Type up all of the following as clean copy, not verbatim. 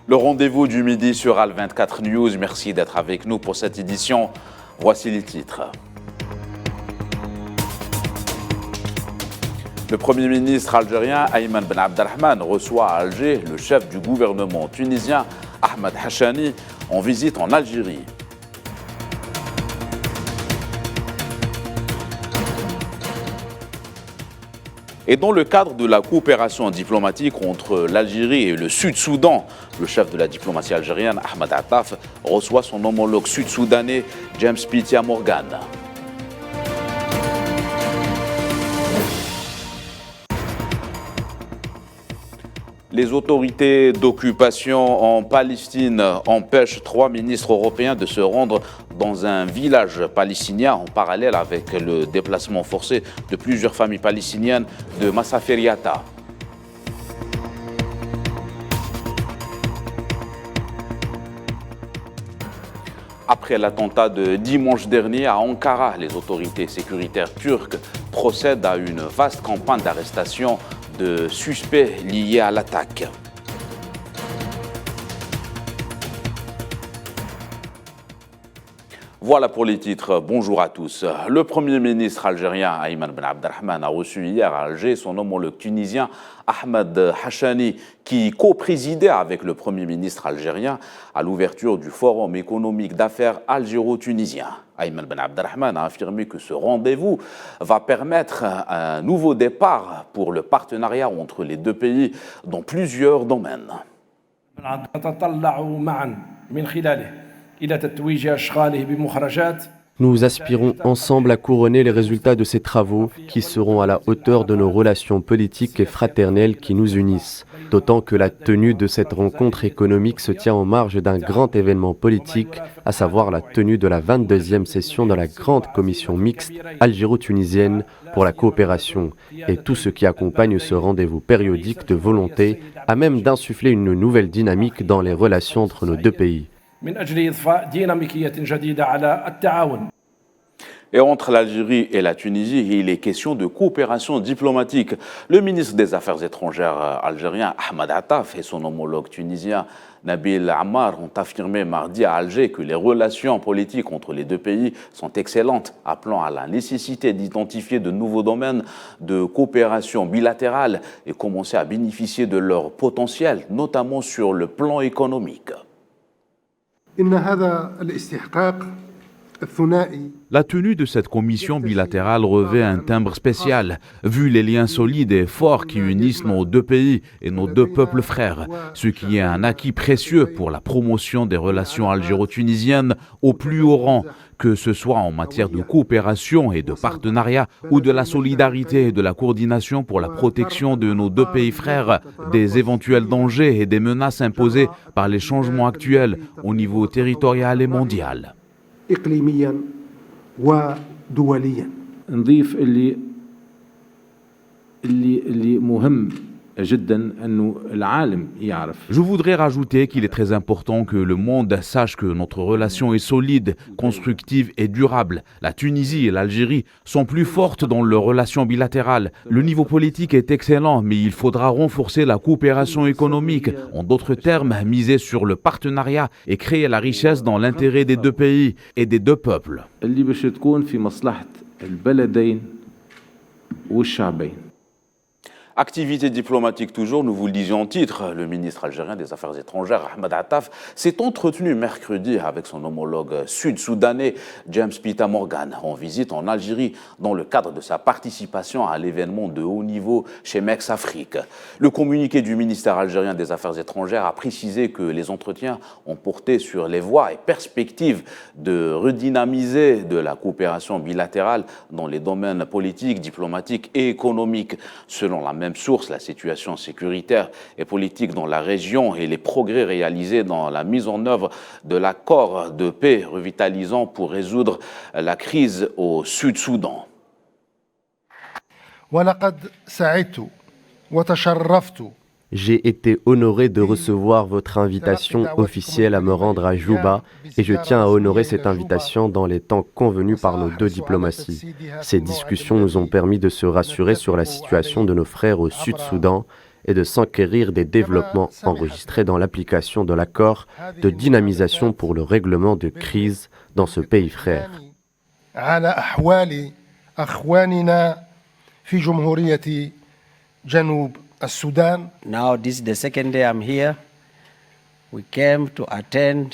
Le rendez-vous du midi sur Al24 News. Merci d'être avec nous pour cette édition. Voici les titres. Le Premier ministre algérien Ayman Ben Abdelrahman reçoit à Alger le chef du gouvernement tunisien Ahmed Hachani en visite en Algérie. Et dans le cadre de la coopération diplomatique entre l'Algérie et le Sud-Soudan, le chef de la diplomatie algérienne, Ahmed Attaf, reçoit son homologue sud-soudanais, James Pitia Morgan. Les autorités d'occupation en Palestine empêchent 3 ministres européens de se rendre dans un village palestinien en parallèle avec le déplacement forcé de plusieurs familles palestiniennes de Massaferiata. Après l'attentat de dimanche dernier à Ankara, les autorités sécuritaires turques procèdent à une vaste campagne d'arrestation de suspects liés à l'attaque. Voilà pour les titres. Bonjour à tous. Le Premier ministre algérien Ayman Ben Abdelrahman a reçu hier à Alger son homologue tunisien Ahmed Hachani, qui co-présidait avec le Premier ministre algérien à l'ouverture du Forum économique d'affaires algéro-tunisien. Ayman Ben Abdelrahman a affirmé que ce rendez-vous va permettre un nouveau départ pour le partenariat entre les deux pays dans plusieurs domaines. Nous aspirons ensemble à couronner les résultats de ces travaux qui seront à la hauteur de nos relations politiques et fraternelles qui nous unissent. D'autant que la tenue de cette rencontre économique se tient en marge d'un grand événement politique, à savoir la tenue de la 22e session de la grande commission mixte algéro-tunisienne pour la coopération et tout ce qui accompagne ce rendez-vous périodique de volonté à même d'insuffler une nouvelle dynamique dans les relations entre nos deux pays. Et entre l'Algérie et la Tunisie, il est question de coopération diplomatique. Le ministre des Affaires étrangères algérien Ahmed Attaf et son homologue tunisien Nabil Ammar ont affirmé mardi à Alger que les relations politiques entre les deux pays sont excellentes, appelant à la nécessité d'identifier de nouveaux domaines de coopération bilatérale et commencer à bénéficier de leur potentiel, notamment sur le plan économique. La tenue de cette commission bilatérale revêt un timbre spécial, vu les liens solides et forts qui unissent nos deux pays et nos deux peuples frères, ce qui est un acquis précieux pour la promotion des relations algéro-tunisiennes au plus haut rang, que ce soit en matière de coopération et de partenariat ou de la solidarité et de la coordination pour la protection de nos deux pays frères des éventuels dangers et des menaces imposées par les changements actuels au niveau territorial et mondial. نضيف اللي مهم جدا انه العالم يعرف. Je voudrais rajouter qu'il est très important que le monde sache que notre relation est solide, constructive et durable. La Tunisie et l'Algérie sont plus fortes dans leurs relations bilatérales. Le niveau politique est excellent, mais il faudra renforcer la coopération économique. En d'autres termes, miser sur le partenariat et créer la richesse dans l'intérêt des deux pays et des deux peuples. اللي باش تكون في مصلحة البلدين والشعبين. Activité diplomatique toujours, nous vous le disions en titre, le ministre algérien des Affaires étrangères, Ahmed Attaf, s'est entretenu mercredi avec son homologue sud-soudanais, James Pitia Morgan, en visite en Algérie dans le cadre de sa participation à l'événement de haut niveau chez Mex Afrique. Le communiqué du ministère algérien des Affaires étrangères a précisé que les entretiens ont porté sur les voies et perspectives de redynamiser de la coopération bilatérale dans les domaines politiques, diplomatiques et économiques, selon la même source, la situation sécuritaire et politique dans la région et les progrès réalisés dans la mise en œuvre de l'accord de paix revitalisant pour résoudre la crise au Sud-Soudan. J'ai été honoré de recevoir votre invitation officielle à me rendre à Juba et je tiens à honorer cette invitation dans les temps convenus par nos deux diplomaties. Ces discussions nous ont permis de se rassurer sur la situation de nos frères au Sud-Soudan et de s'enquérir des développements enregistrés dans l'application de l'accord de dynamisation pour le règlement de crise dans ce pays frère. Now this is the second day I'm here. We came to attend.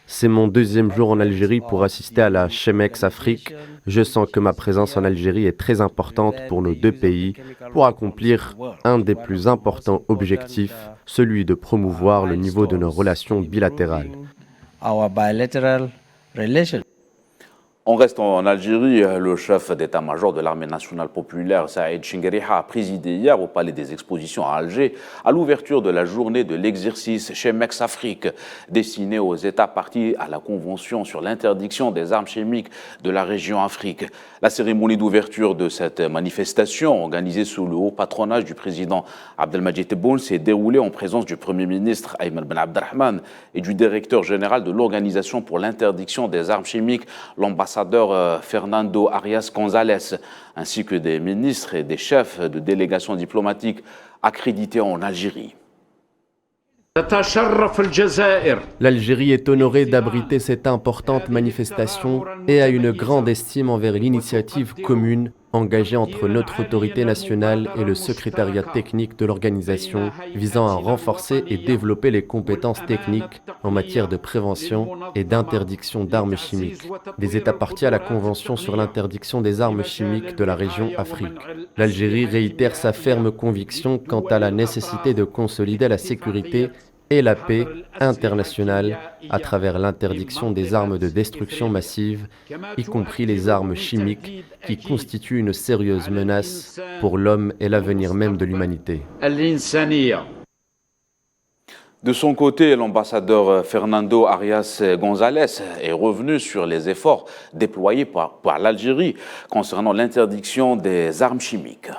C'est mon deuxième jour en Algérie pour assister à la Chemex Afrique. Je sens que ma présence en Algérie est très importante pour nos deux pays pour accomplir un des plus importants objectifs, celui de promouvoir le niveau de nos relations bilatérales. Our bilateral relations. On reste en Algérie. Le chef d'état-major de l'armée nationale populaire, Saïd Chingueriha, a présidé hier au Palais des Expositions à Alger à l'ouverture de la journée de l'exercice Chemex Afrique, destinée aux États partis à la Convention sur l'interdiction des armes chimiques de la région Afrique. La cérémonie d'ouverture de cette manifestation, organisée sous le haut patronage du président Abdelmadjid Tebboune, s'est déroulée en présence du Premier ministre Ayman Ben Abdelrahman et du directeur général de l'Organisation pour l'interdiction des armes chimiques, l'ambassadeur Fernando Arias González, ainsi que des ministres et des chefs de délégations diplomatiques accrédités en Algérie. L'Algérie est honorée d'abriter cette importante manifestation et a une grande estime envers l'initiative commune engagée entre notre autorité nationale et le secrétariat technique de l'organisation visant à renforcer et développer les compétences techniques en matière de prévention et d'interdiction d'armes chimiques des États partis à la Convention sur l'interdiction des armes chimiques de la région Afrique. L'Algérie réitère sa ferme conviction quant à la nécessité de consolider la sécurité et la paix internationale à travers l'interdiction des armes de destruction massive, y compris les armes chimiques qui constituent une sérieuse menace pour l'homme et l'avenir même de l'humanité. De son côté, l'ambassadeur Fernando Arias González est revenu sur les efforts déployés par l'Algérie concernant l'interdiction des armes chimiques.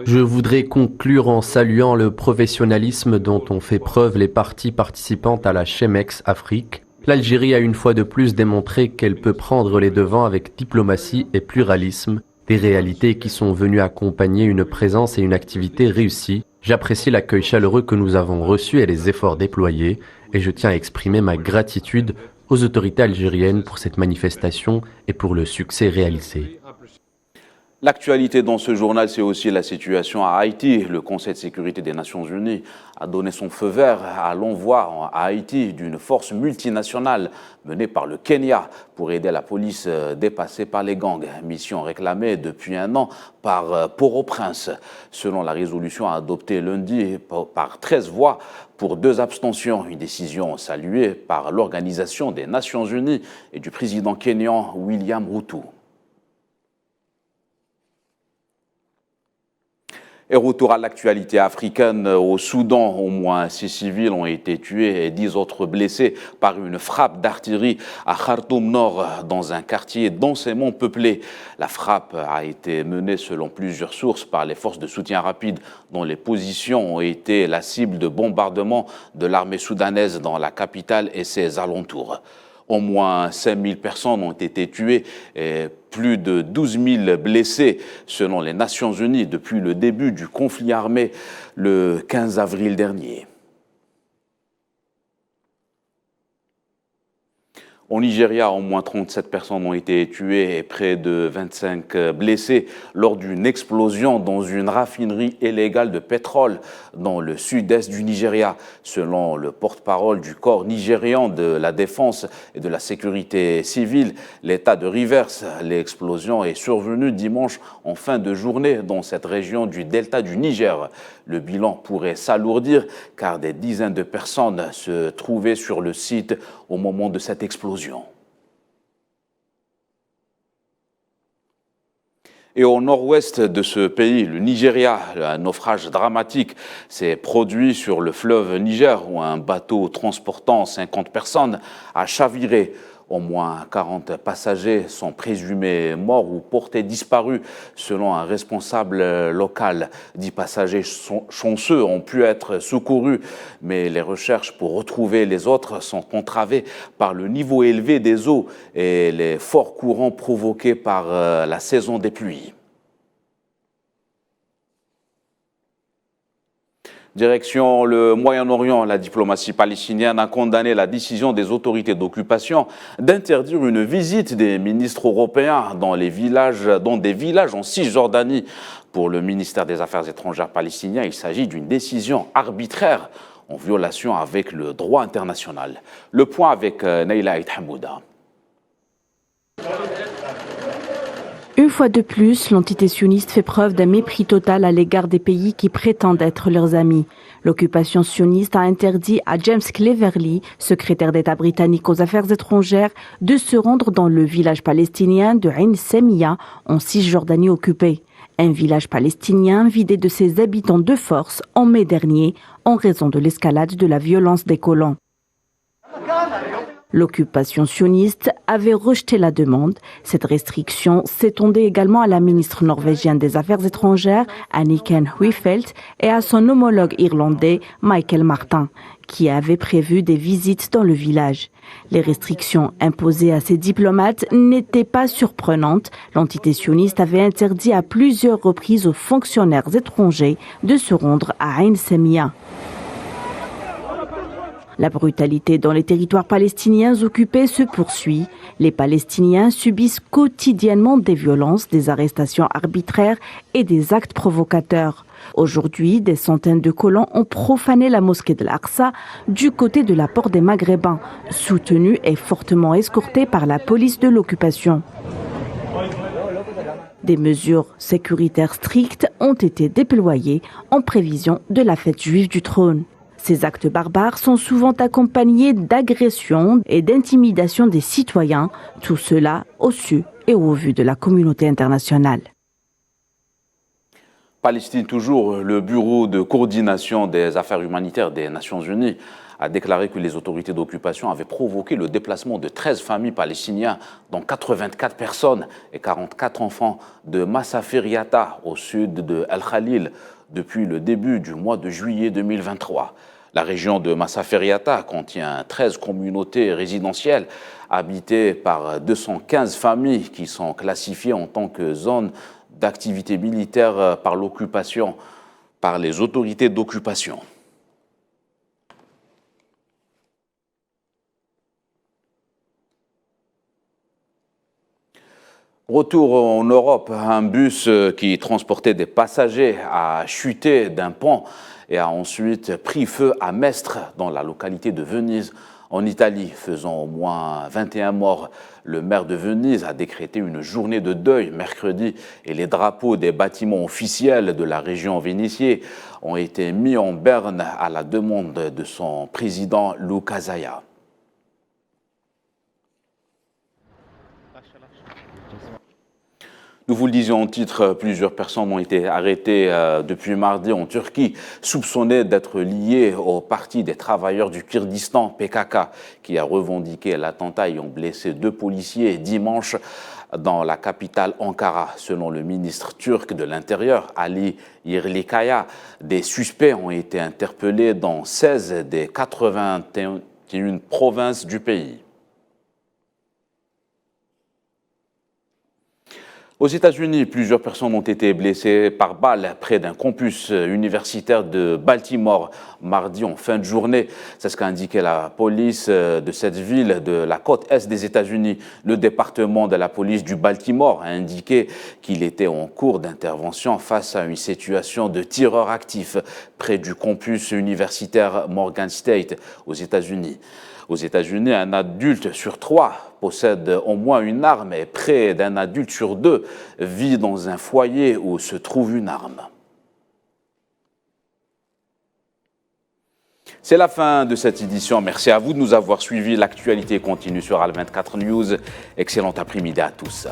Je voudrais conclure en saluant le professionnalisme dont ont fait preuve les parties participantes à la Chemex Afrique. L'Algérie a une fois de plus démontré qu'elle peut prendre les devants avec diplomatie et pluralisme, des réalités qui sont venues accompagner une présence et une activité réussie. J'apprécie l'accueil chaleureux que nous avons reçu et les efforts déployés, et je tiens à exprimer ma gratitude aux autorités algériennes pour cette manifestation et pour le succès réalisé. L'actualité dans ce journal, c'est aussi la situation à Haïti. Le Conseil de sécurité des Nations Unies a donné son feu vert à l'envoi à Haïti d'une force multinationale menée par le Kenya pour aider la police dépassée par les gangs. Mission réclamée depuis un an par Port-au-Prince. Selon la résolution adoptée lundi par 13 voix pour 2 abstentions, une décision saluée par l'Organisation des Nations Unies et du président kényan William Ruto. Et retour à l'actualité africaine, au Soudan, au moins 6 civils ont été tués et 10 autres blessés par une frappe d'artillerie à Khartoum Nord, dans un quartier densément peuplé. La frappe a été menée selon plusieurs sources par les forces de soutien rapide, dont les positions ont été la cible de bombardements de l'armée soudanaise dans la capitale et ses alentours. Au moins 5000 personnes ont été tuées et plus de 12 000 blessés selon les Nations Unies depuis le début du conflit armé le 15 avril dernier. Au Nigeria, au moins 37 personnes ont été tuées et près de 25 blessés lors d'une explosion dans une raffinerie illégale de pétrole dans le sud-est du Nigeria. Selon le porte-parole du corps nigérian de la défense et de la sécurité civile, l'État de Rivers, l'explosion est survenue dimanche en fin de journée dans cette région du delta du Niger. Le bilan pourrait s'alourdir car des dizaines de personnes se trouvaient sur le site au moment de cette explosion. Et au nord-ouest de ce pays, le Nigeria, un naufrage dramatique s'est produit sur le fleuve Niger où un bateau transportant 50 personnes a chaviré. Au moins 40 passagers sont présumés morts ou portés disparus selon un responsable local. 10 passagers chanceux ont pu être secourus, mais les recherches pour retrouver les autres sont entravées par le niveau élevé des eaux et les forts courants provoqués par la saison des pluies. Direction le Moyen-Orient, la diplomatie palestinienne a condamné la décision des autorités d'occupation d'interdire une visite des ministres européens dans des villages en Cisjordanie. Pour le ministère des Affaires étrangères palestinien, il s'agit d'une décision arbitraire en violation avec le droit international. Le point avec Neila Aït Hamouda. Une fois de plus, l'entité sioniste fait preuve d'un mépris total à l'égard des pays qui prétendent être leurs amis. L'occupation sioniste a interdit à James Cleverly, secrétaire d'État britannique aux Affaires étrangères, de se rendre dans le village palestinien de Ain Semia, en Cisjordanie occupée. Un village palestinien vidé de ses habitants de force en mai dernier, en raison de l'escalade de la violence des colons. L'occupation sioniste avait rejeté la demande. Cette restriction s'étendait également à la ministre norvégienne des Affaires étrangères, Anniken Huitfeldt, et à son homologue irlandais, Michael Martin, qui avait prévu des visites dans le village. Les restrictions imposées à ces diplomates n'étaient pas surprenantes. L'entité sioniste avait interdit à plusieurs reprises aux fonctionnaires étrangers de se rendre à Ain Semia. La brutalité dans les territoires palestiniens occupés se poursuit. Les Palestiniens subissent quotidiennement des violences, des arrestations arbitraires et des actes provocateurs. Aujourd'hui, des centaines de colons ont profané la mosquée de l'Aqsa du côté de la porte des Maghrébins, soutenue et fortement escortée par la police de l'occupation. Des mesures sécuritaires strictes ont été déployées en prévision de la fête juive du trône. Ces actes barbares sont souvent accompagnés d'agressions et d'intimidation des citoyens, tout cela au su et au vu de la communauté internationale. Palestine toujours, le Bureau de coordination des affaires humanitaires des Nations Unies a déclaré que les autorités d'occupation avaient provoqué le déplacement de 13 familles palestiniennes, dont 84 personnes et 44 enfants de Massaferiata au sud de El Khalil depuis le début du mois de juillet 2023. La région de Massaferiata contient 13 communautés résidentielles habitées par 215 familles qui sont classifiées en tant que zone d'activité militaire par l'occupation, par les autorités d'occupation. Retour en Europe, un bus qui transportait des passagers a chuté d'un pont et a ensuite pris feu à Mestre, dans la localité de Venise, en Italie, faisant au moins 21 morts. Le maire de Venise a décrété une journée de deuil mercredi et les drapeaux des bâtiments officiels de la région vénitienne ont été mis en berne à la demande de son président Luca Zaia. Nous vous le disions en titre, plusieurs personnes ont été arrêtées depuis mardi en Turquie, soupçonnées d'être liées au Parti des travailleurs du Kurdistan, PKK, qui a revendiqué l'attentat ayant blessé 2 policiers dimanche dans la capitale Ankara. Selon le ministre turc de l'Intérieur, Ali Yerlikaya, des suspects ont été interpellés dans 16 des 81 provinces du pays. Aux États-Unis, plusieurs personnes ont été blessées par balle près d'un campus universitaire de Baltimore mardi en fin de journée. C'est ce qu'a indiqué la police de cette ville de la côte est des États-Unis. Le département de la police du Baltimore a indiqué qu'il était en cours d'intervention face à une situation de tireur actif près du campus universitaire Morgan State aux États-Unis. Aux États-Unis, un adulte sur 3 possède au moins une arme et près d'un adulte sur 2 vit dans un foyer où se trouve une arme. C'est la fin de cette édition. Merci à vous de nous avoir suivis. L'actualité continue sur Al 24 News. Excellent après-midi à tous.